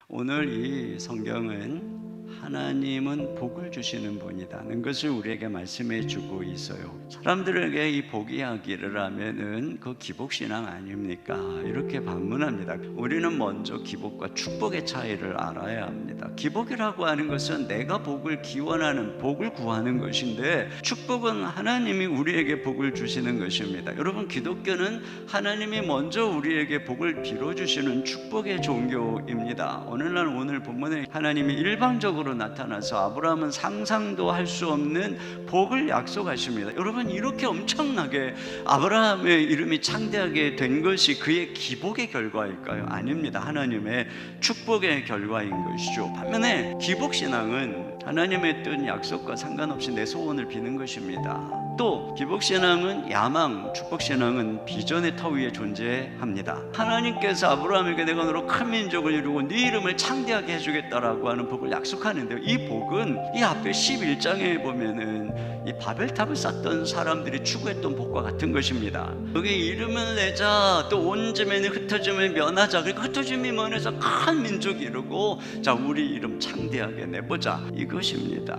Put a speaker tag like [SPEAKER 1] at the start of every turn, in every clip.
[SPEAKER 1] 오늘 이 성경은 하나님은 복을 주시는 분이라는 것을 우리에게 말씀해 주고 있어요. 사람들에게 이 복 이야기를 하면은 그 기복신앙 아닙니까? 이렇게 반문합니다. 우리는 먼저 기복과 축복의 차이를 알아야 합니다. 기복이라고 하는 것은 내가 복을 기원하는, 복을 구하는 것인데, 축복은 하나님이 우리에게 복을 주시는 것입니다. 여러분, 기독교는 하나님이 먼저 우리에게 복을 빌어주시는 축복의 종교입니다. 오늘날 오늘 본문에 하나님이 일방적으로 나타나서 아브라함은 상상도 할 수 없는 복을 약속하십니다. 여러분, 이렇게 엄청나게 아브라함의 이름이 창대하게 된 것이 그의 기복의 결과일까요? 아닙니다. 하나님의 축복의 결과인 것이죠. 반면에 기복신앙은 하나님의 뜻, 약속과 상관없이 내 소원을 비는 것입니다. 또 기복신앙은 야망, 축복신앙은 비전의 터 위에 존재합니다. 하나님께서 아브라함에게 내가 너로 큰 민족을 이루고 네 이름을 창대하게 해주겠다라고 하는 복을 약속하는데요, 이 복은 이 앞에 11장에 보면은 이 바벨탑을 쌓던 사람들이 추구했던 복과 같은 것입니다. 여기 이름을 내자, 또 온 зем에는 흩어짐을 면하자. 그러니까 흩어짐이 면해서 큰 민족이 이루고, 자, 우리 이름 창대하게 내보자, 이것입니다.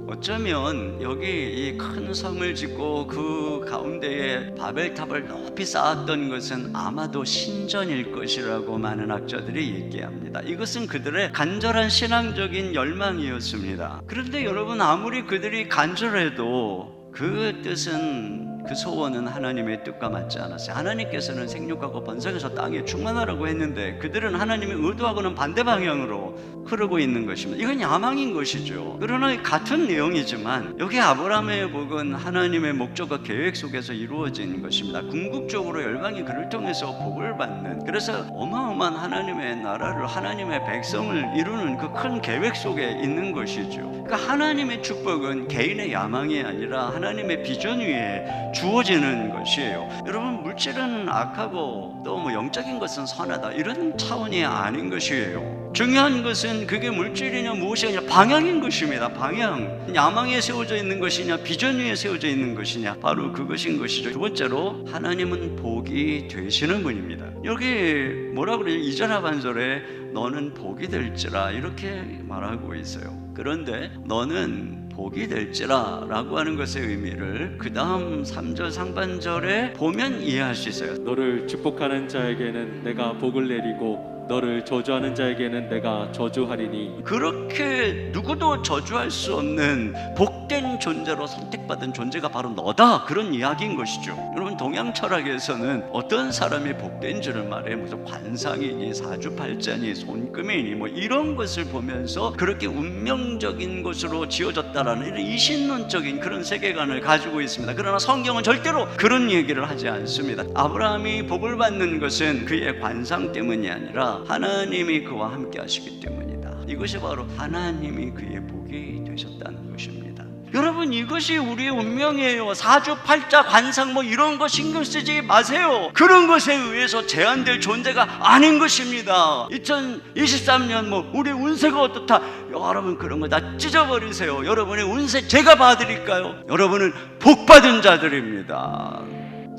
[SPEAKER 1] 어쩌면 여기 이 큰 성을 짓고 그 가운데에 바벨탑을 높이 쌓았던 것은 아마도 신전일 것이라고 많은 학자들이 얘기합니다. 이것은 그들의 간절한 신앙적인 열망이었습니다. 그런데 여러분, 아무리 그들이 간절해도 그 뜻은, 그 소원은 하나님의 뜻과 맞지 않았어요. 하나님께서는 생육하고 번성해서 땅에 충만하라고 했는데 그들은 하나님이 의도하고는 반대 방향으로 흐르고 있는 것입니다. 이건 야망인 것이죠. 그러나 같은 내용이지만 여기 아브라함의 복은 하나님의 목적과 계획 속에서 이루어진 것입니다. 궁극적으로 열방이 그를 통해서 복을 받는, 그래서 어마어마한 하나님의 나라를, 하나님의 백성을 이루는 그 큰 계획 속에 있는 것이죠. 그러니까 하나님의 축복은 개인의 야망이 아니라 하나님의 비전 위에 주어지는 것이에요. 여러분, 물질은 악하고 또 뭐 영적인 것은 선하다, 이런 차원이 아닌 것이에요. 중요한 것은 그게 물질이냐 무엇이 아니라 방향인 것입니다. 방향. 야망에 세워져 있는 것이냐, 비전 위에 세워져 있는 것이냐, 바로 그것인 것이죠. 두 번째로, 하나님은 복이 되시는 분입니다. 여기 뭐라 그래요? 2절 하반절에 너는 복이 될지라 이렇게 말하고 있어요. 그런데 너는 복이 될지라 라고 하는 것의 의미를 그 다음 3절 상반절에 보면 이해할 수 있어요.
[SPEAKER 2] 너를 축복하는 자에게는 내가 복을 내리고 너를 저주하는 자에게는 내가 저주하리니.
[SPEAKER 1] 그렇게 누구도 저주할 수 없는 복된 존재로 선택받은 존재가 바로 너다, 그런 이야기인 것이죠. 여러분, 동양 철학에서는 어떤 사람이 복된 줄을 말해, 무슨 관상이니 사주팔자니 손금이니 뭐 이런 것을 보면서 그렇게 운명적인 것으로 지어졌다라는 이런 이신론적인 그런 세계관을 가지고 있습니다. 그러나 성경은 절대로 그런 얘기를 하지 않습니다. 아브라함이 복을 받는 것은 그의 관상 때문이 아니라 하나님이 그와 함께 하시기 때문이다. 이것이 바로 하나님이 그의 복이 되셨다는 것입니다. 여러분, 이것이 우리의 운명이에요. 사주팔자, 관상 뭐 이런 거 신경 쓰지 마세요. 그런 것에 의해서 제한될 존재가 아닌 것입니다. 2023년 뭐 우리 운세가 어떻다, 여러분 그런 거 다 찢어버리세요. 여러분의 운세 제가 봐드릴까요? 여러분은 복받은 자들입니다.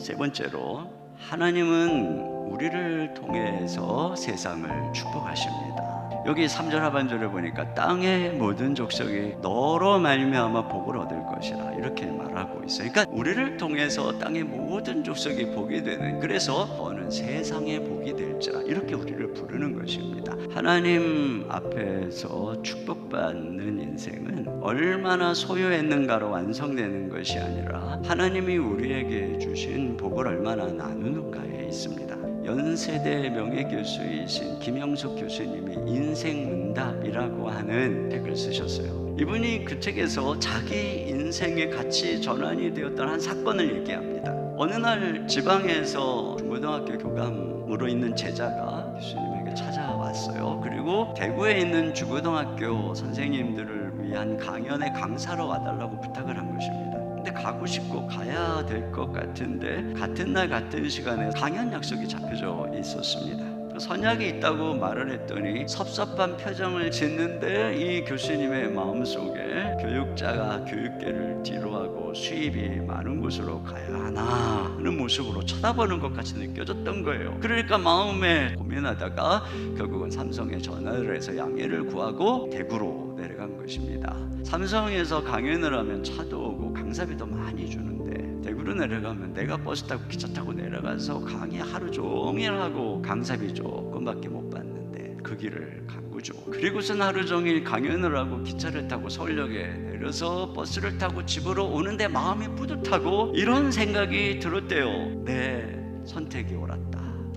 [SPEAKER 1] 세 번째로, 하나님은 우리를 통해서 세상을 축복하십니다. 여기 3절 하반절에 보니까 땅의 모든 족속이 너로 말미암아 복을 얻을 것이라 이렇게 말하고 있어요. 그러니까 우리를 통해서 땅의 모든 족속이 복이 되는, 그래서 너는 세상의 복이 될지라 이렇게 우리를 부르는 것입니다. 하나님 앞에서 축복받는 인생은 얼마나 소유했는가로 완성되는 것이 아니라 하나님이 우리에게 주신 복을 얼마나 나누는가에 있습니다. 연세대 명예교수이신 김영숙 교수님이 인생문답이라고 하는 책을 쓰셨어요. 이분이 그 책에서 자기 인생의 가치 전환이 되었던 한 사건을 얘기합니다. 어느 날 지방에서 중고등학교 교감으로 있는 제자가 교수님에게 찾아왔어요. 그리고 대구에 있는 중고등학교 선생님들을 위한 강연에 강사로 와달라고 부탁을 한 것입니다. 근데 가고 싶고 가야 될 것 같은데 같은 날 같은 시간에 강연 약속이 잡혀져 있었습니다. 그 선약이 있다고 말을 했더니 섭섭한 표정을 짓는데 이 교수님의 마음속에 교육자가 교육계를 뒤로하고 수입이 많은 곳으로 가야 하나 하는 모습으로 쳐다보는 것 같이 느껴졌던 거예요. 그러니까 마음에 고민하다가 결국은 삼성에 전화를 해서 양해를 구하고 대구로 내려간 것입니다. 삼성에서 강연을 하면 차도 오고 강사비도 많이 주는데 대구로 내려가면 내가 버스 타고 기차 타고 내려가서 강의 하루 종일 하고 강사비 조금밖에 못 받는데 그 길을 간 거죠. 그리고선 하루 종일 강연을 하고 기차를 타고 서울역에 내려서 버스를 타고 집으로 오는데 마음이 뿌듯하고 이런 생각이 들었대요. 내 선택이 옳았다.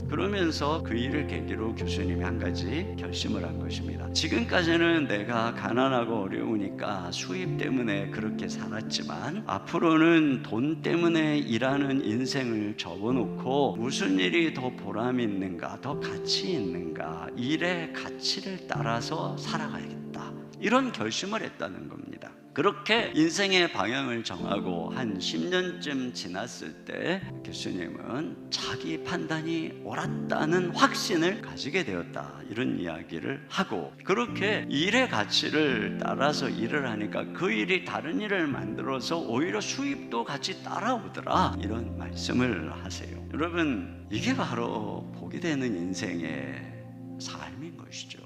[SPEAKER 1] 그러면서 그 일을 계기로 교수님이 한 가지 결심을 한 것입니다. 지금까지는 내가 가난하고 어려우니까 수입 때문에 그렇게 살았지만 앞으로는 돈 때문에 일하는 인생을 접어놓고 무슨 일이 더 보람 있는가, 더 가치 있는가, 일의 가치를 따라서 살아가야겠다. 이런 결심을 했다는 겁니다. 그렇게 인생의 방향을 정하고 한 10년쯤 지났을 때 교수님은 자기 판단이 옳았다는 확신을 가지게 되었다, 이런 이야기를 하고, 그렇게 일의 가치를 따라서 일을 하니까 그 일이 다른 일을 만들어서 오히려 수입도 같이 따라오더라, 이런 말씀을 하세요. 여러분, 이게 바로 복이 되는 인생의 삶인 것이죠.